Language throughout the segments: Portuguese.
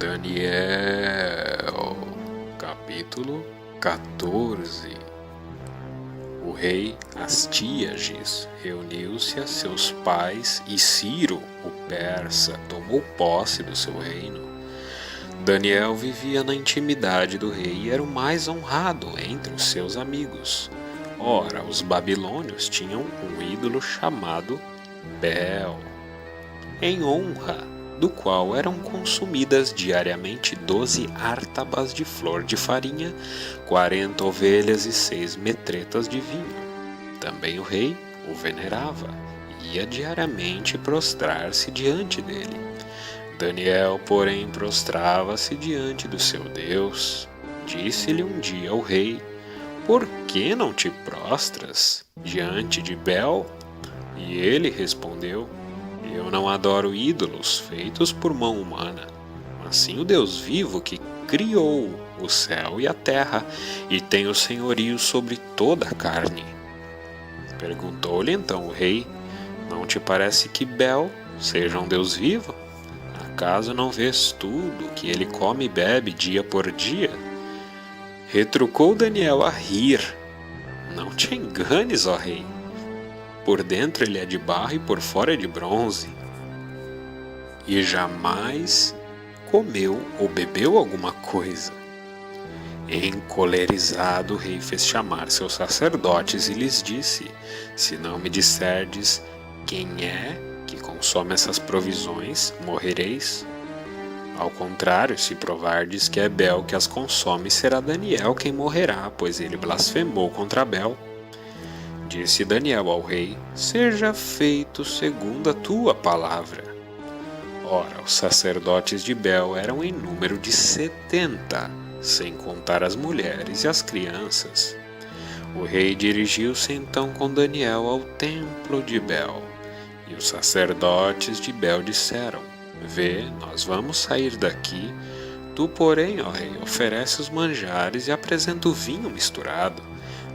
Daniel, capítulo 14. O rei Astíages reuniu-se a seus pais e Ciro, o persa, tomou posse do seu reino. Daniel vivia na intimidade do rei e era o mais honrado entre os seus amigos. Ora, os babilônios tinham um ídolo chamado Bel, em honra do qual eram consumidas diariamente 12 ártabas de flor de farinha, 40 ovelhas e 6 metretas de vinho. Também o rei o venerava e ia diariamente prostrar-se diante dele. Daniel, porém, prostrava-se diante do seu Deus. Disse-lhe um dia o rei: "Por que não te prostras diante de Bel?" E ele respondeu: "Eu não adoro ídolos feitos por mão humana, mas sim o Deus vivo que criou o céu e a terra e tem o senhorio sobre toda a carne." Perguntou-lhe então o rei: "Não te parece que Bel seja um Deus vivo? Acaso não vês tudo que ele come e bebe dia por dia?" Retrucou Daniel a rir: "Não te enganes, ó rei. Por dentro ele é de barro e por fora é de bronze. E jamais comeu ou bebeu alguma coisa." Encolerizado, o rei fez chamar seus sacerdotes e lhes disse: "Se não me disserdes quem é que consome essas provisões, morrereis. Ao contrário, se provardes que é Bel que as consome, será Daniel quem morrerá, pois ele blasfemou contra Bel." Disse Daniel ao rei: "Seja feito segundo a tua palavra." Ora, os sacerdotes de Bel eram em número de 70, sem contar as mulheres e as crianças. O rei dirigiu-se então com Daniel ao templo de Bel. E os sacerdotes de Bel disseram: "Vê, nós vamos sair daqui. Tu, porém, ó rei, oferece os manjares e apresenta o vinho misturado.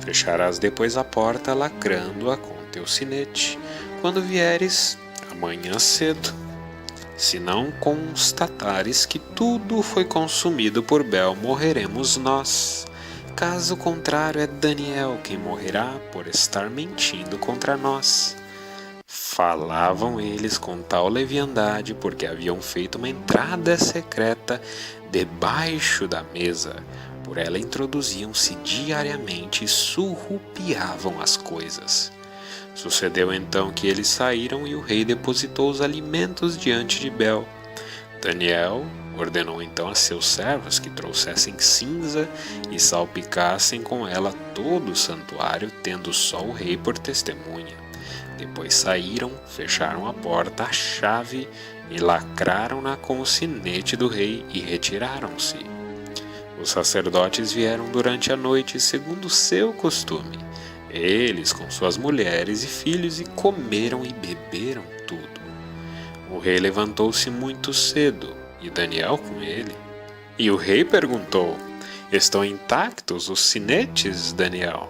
Fecharás depois a porta, lacrando-a com teu sinete, quando vieres amanhã cedo. Se não constatares que tudo foi consumido por Bel, morreremos nós. Caso contrário, é Daniel quem morrerá por estar mentindo contra nós." Falavam eles com tal leviandade porque haviam feito uma entrada secreta debaixo da mesa. Por ela introduziam-se diariamente e surrupiavam as coisas. Sucedeu então que eles saíram e o rei depositou os alimentos diante de Bel. Daniel ordenou então a seus servos que trouxessem cinza e salpicassem com ela todo o santuário, tendo só o rei por testemunha. Depois saíram, fecharam a porta à chave e lacraram-na com o sinete do rei e retiraram-se. Os sacerdotes vieram durante a noite, segundo o seu costume, eles com suas mulheres e filhos, e comeram e beberam tudo. O rei levantou-se muito cedo, e Daniel com ele. E o rei perguntou: "Estão intactos os sinetes, Daniel?"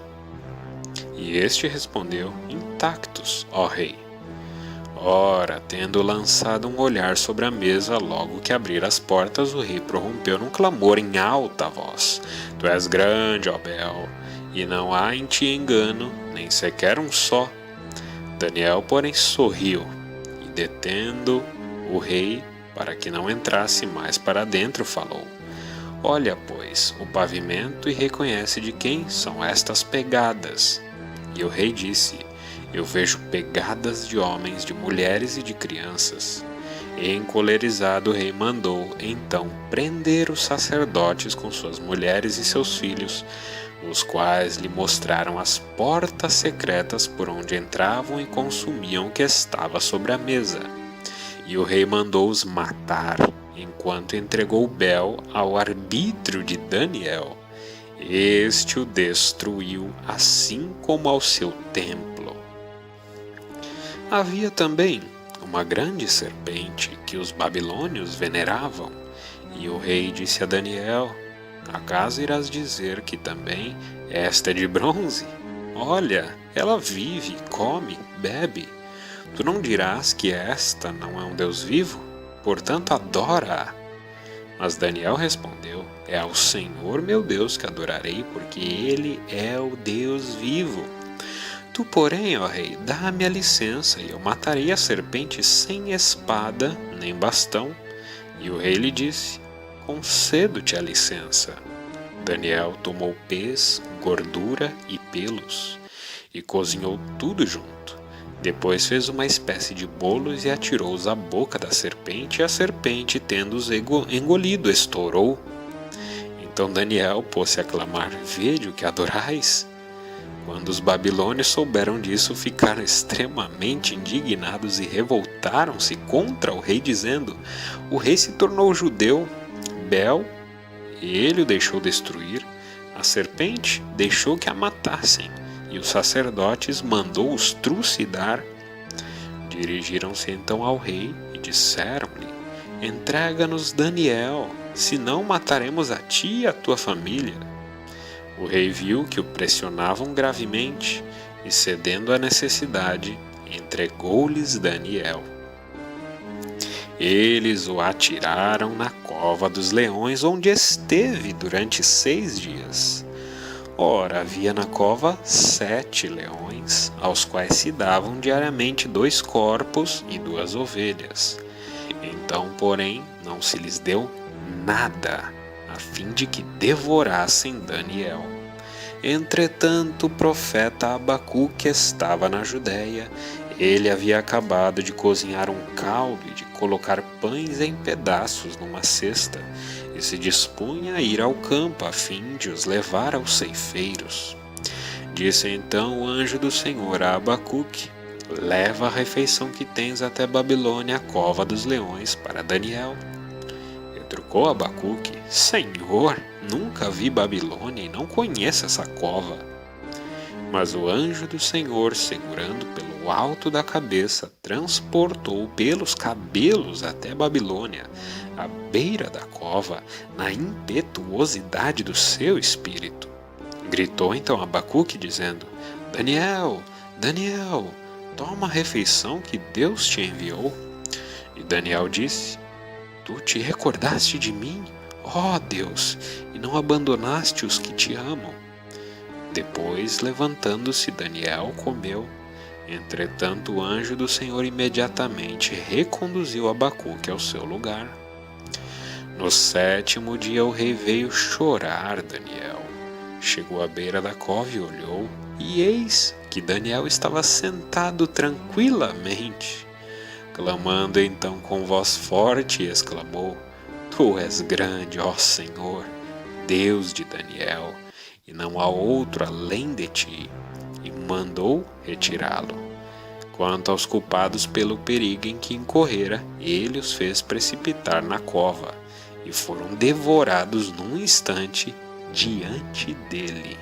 E este respondeu: "Intactos, ó rei." Ora, tendo lançado um olhar sobre a mesa, logo que abriram as portas, o rei prorrompeu num clamor em alta voz: "Tu és grande, ó Bel, e não há em ti engano, nem sequer um só." Daniel, porém, sorriu, e detendo o rei para que não entrasse mais para dentro, falou: "Olha, pois, o pavimento e reconhece de quem são estas pegadas." E o rei disse: "Eu vejo pegadas de homens, de mulheres e de crianças." Encolerizado, o rei mandou então prender os sacerdotes com suas mulheres e seus filhos, os quais lhe mostraram as portas secretas por onde entravam e consumiam o que estava sobre a mesa. E o rei mandou-os matar, enquanto entregou Bel ao arbítrio de Daniel. Este o destruiu, assim como ao seu templo. Havia também uma grande serpente que os babilônios veneravam, e o rei disse a Daniel: "Acaso irás dizer que também esta é de bronze? Olha, ela vive, come, bebe. Tu não dirás que esta não é um Deus vivo? Portanto, adora-a." Mas Daniel respondeu: é ao Senhor meu Deus que adorarei, porque Ele é o Deus vivo. Tu, porém, ó rei, dá-me a licença, e eu matarei a serpente sem espada nem bastão. E o rei lhe disse: concedo-te a licença. Daniel tomou pez, gordura e pelos, e cozinhou tudo junto. Depois fez uma espécie de bolos e atirou-os à boca da serpente, e a serpente, tendo-os engolido, estourou. Então Daniel pôs-se a clamar: vede o que adorais? Quando os babilônios souberam disso, ficaram extremamente indignados e revoltaram-se contra o rei, dizendo: o rei se tornou judeu, Bel, ele o deixou destruir, a serpente deixou que a matassem, e os sacerdotes mandou-os trucidar. Dirigiram-se então ao rei e disseram-lhe: entrega-nos Daniel, senão mataremos a ti e a tua família. O rei viu que o pressionavam gravemente e, cedendo à necessidade, entregou-lhes Daniel. Eles o atiraram na cova dos leões, onde esteve durante 6 dias. Ora, havia na cova 7 leões, aos quais se davam diariamente 2 corpos e 2 ovelhas. Então, porém, não se lhes deu nada, a fim de que devorassem Daniel. Entretanto, o profeta Abacuque estava na Judéia. Ele havia acabado de cozinhar um caldo e de colocar pães em pedaços numa cesta, e se dispunha a ir ao campo a fim de os levar aos ceifeiros. Disse então o anjo do Senhor a Abacuque: leva a refeição que tens até Babilônia, a cova dos leões, para Daniel. Retrucou Abacuque: Senhor, nunca vi Babilônia e não conheço essa cova. Mas o anjo do Senhor, segurando pelo alto da cabeça, transportou pelos cabelos até Babilônia, à beira da cova, na impetuosidade do seu espírito. Gritou então Abacuque, dizendo: Daniel, Daniel, toma a refeição que Deus te enviou. E Daniel disse: tu te recordaste de mim, ó Deus, e não abandonaste os que te amam. Depois, levantando-se, Daniel comeu. Entretanto, o anjo do Senhor imediatamente reconduziu Abacuque ao seu lugar. No 7º dia, o rei veio chorar Daniel. Chegou à beira da cova e olhou, e eis que Daniel estava sentado tranquilamente. Clamando então com voz forte, exclamou: Tu és grande, ó Senhor, Deus de Daniel, e não há outro além de ti, e mandou retirá-lo. Quanto aos culpados pelo perigo em que incorrera, ele os fez precipitar na cova, e foram devorados num instante diante dele.